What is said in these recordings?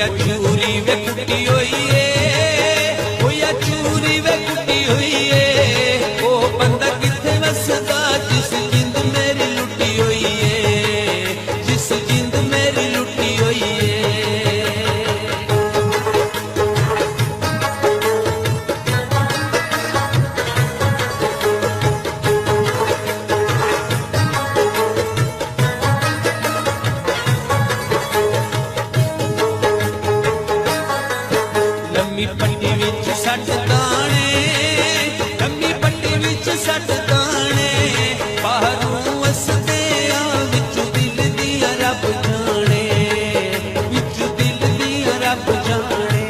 या चूरी वे कुटी हुई है, ओ या चूरी वे कुटी हुई है। ओ बंदा किथे वसदा जिस जिंद मेरी लुटी हुई है, जिस जिंद मेरी लुटी हुई है। लम्मी पट्टी विच सट दाने, लम्मी पट्टी विच सट दाने, बाहरों वसदे आ विच दिल दिया रब जाने, विच दिल दिया रब जाने।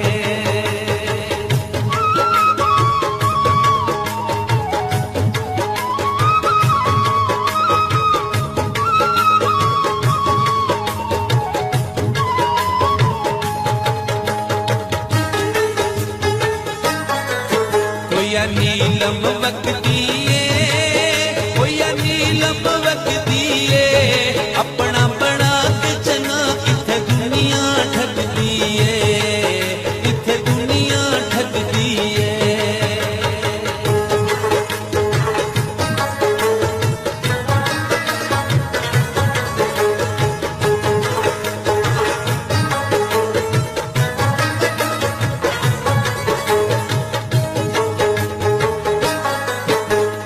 कोया नीलम वक्ती है, कोया नीलम वक्ती है, अपना बना के चना इथे दुनिया ठगदी है, इथे दुनिया ठगदी है।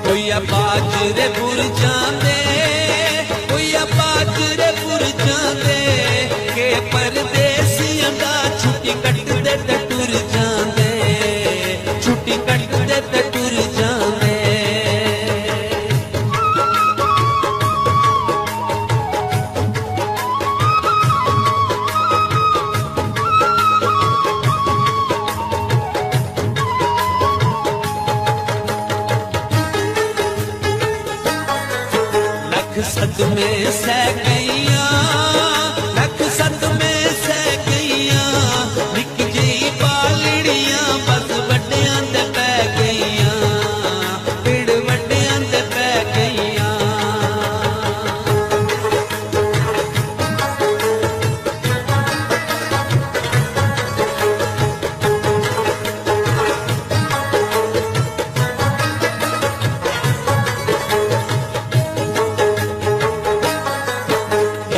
कोया बाजरे पुर जांदे, कोया बाजरे पुर जांदे, के परदेसियां दा छुट्टी कटदे ते टुर जांदे, छुट्टी कटदे ते टुर जांदे। लख सदमे सह गईया, लख सदमे सह गईया, निक जी पालड़ियां बस वड्डियां ते पै गईया, पिड़ वड्डियां ते पै गईया।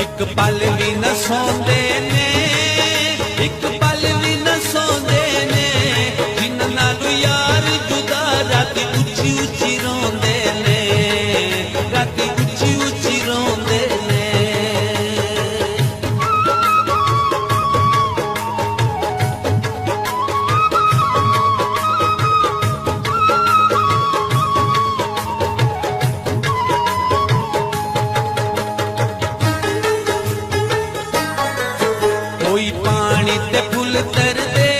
एक पल भी न सौंदे ने, एक पल भी न सौंदे ने, जिन्हां नालों यार जुदा राती उच्ची उच्ची रोंदे ने, राती उच्ची उच्ची रोंदे ने। कोई पानी ते फुल तर दे,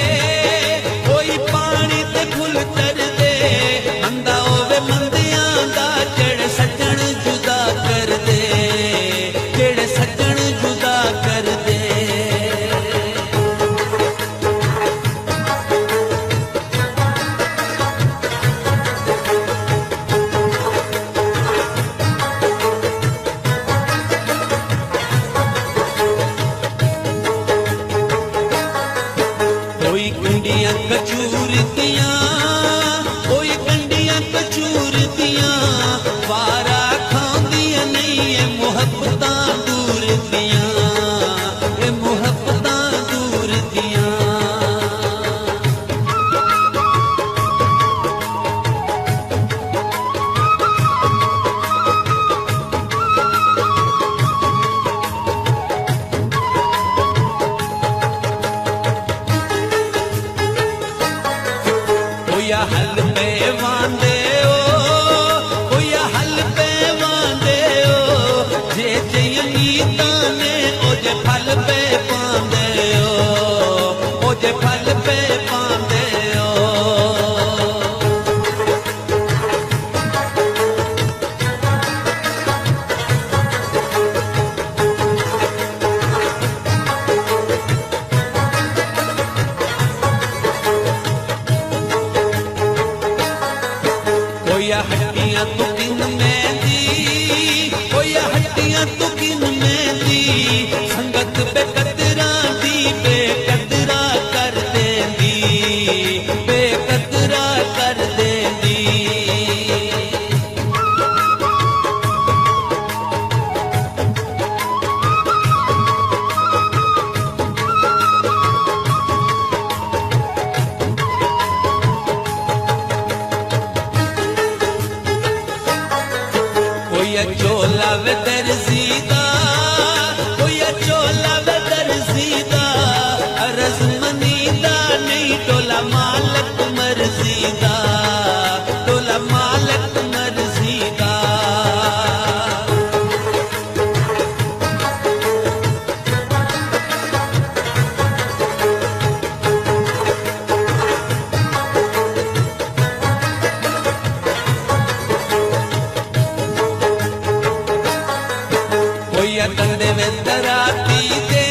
कोई पानी ते फुल तर दे, मंदा होवे मंदियां दा जेड़े सज्जन जुदा कर दे, जेड़े सज्जन जुदा कर दे। कोई कंडियां कचूर दियां, कोई कंडियां कचूर दियां, वारा खांदियां नहीं ये मुहब्बतां दूर दियां, ये मुहब्बतां दूर दियां। कोया हल पे वांदे ओ, कोया हल पे वांदे ओ, जे जे उम्मीदां ने ओ जे फल पे पांदे ओ जे फल पे पांदे ओ। कोया हड्डियां तू किन मेहंदी, कोया हड्डियां तू किन मेहंदी, संगत बेकदरां दी बेकदरां डराती दे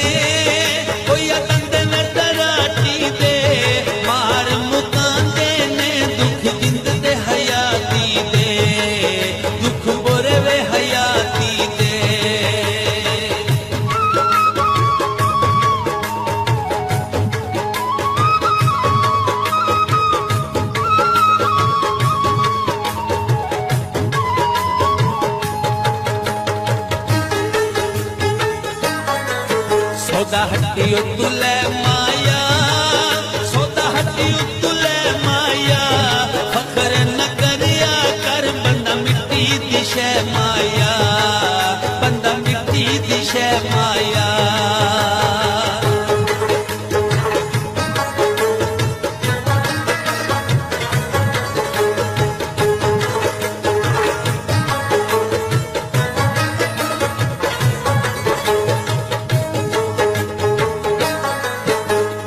कोई कंदन डराती दे मार मुकांदे ने दुख जिंद दे हयाती दे दुख बोरे वे हयाती दे सौदा हट्टी तुले माया सौदा हट्टी तुले माया फकर न करिया कर बंदा मिट्टी दी शै माया बंदा मिट्टी दी शै माया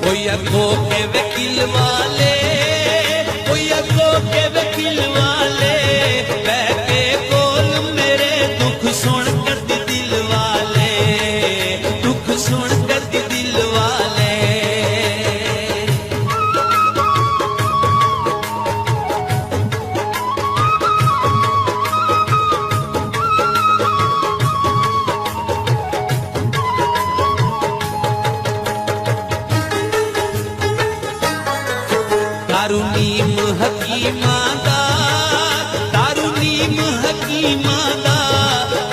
कोई अगो के वकील वाले कोई अगो के वकील वाले बैठे कोल मेरे दुख सुन कर दिल वाले दुख सुन कर दिल वाले दारूनीम हकीमा दा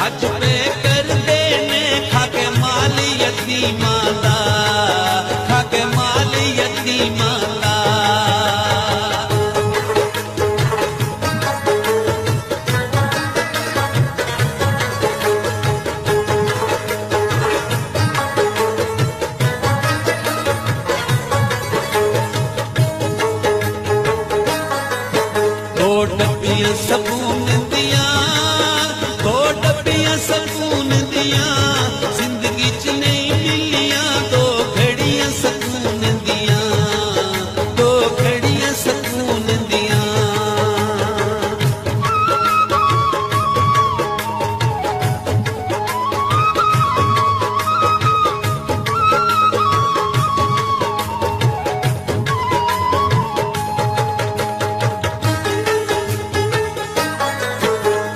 अज पे कर देने खाके माल यतीमा दा खाके माल यतीमा दा दो डब्बियां सबून दिया दो डब्बियां सबून दिया जिंदगी च नहीं मिलिया दो घड़ियां सकून दिया दो घड़ियां सकून दिया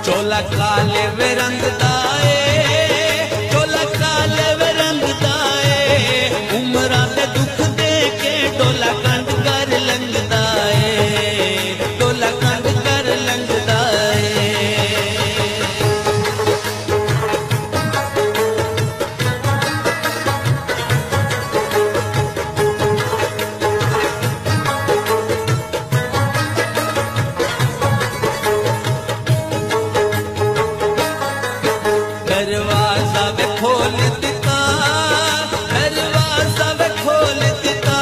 चोला काले वे रंग दाए चोला काले वे रंग दाए उमरां दे दुख दे के डोला कंड कर लंघदा ए डोला कंड कर लंघदा ए दरवाजा वे खोल दिता दरवाजा वे खोल दिता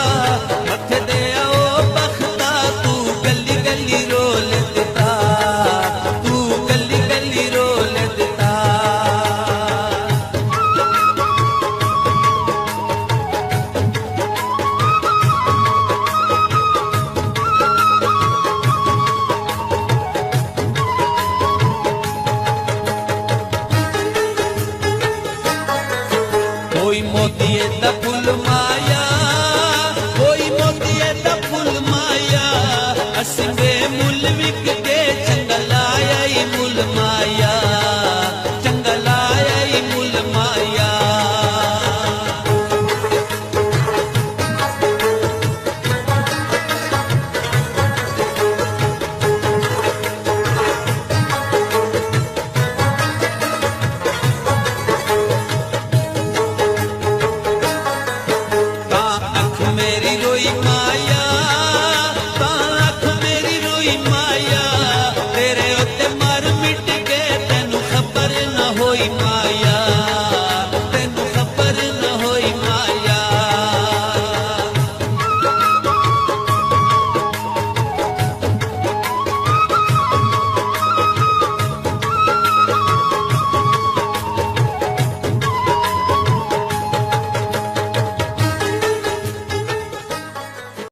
मथे दे आओ बखता तू गली गली रोल दिता तू गली गली रोल दिता कोई मोती दा फुल माया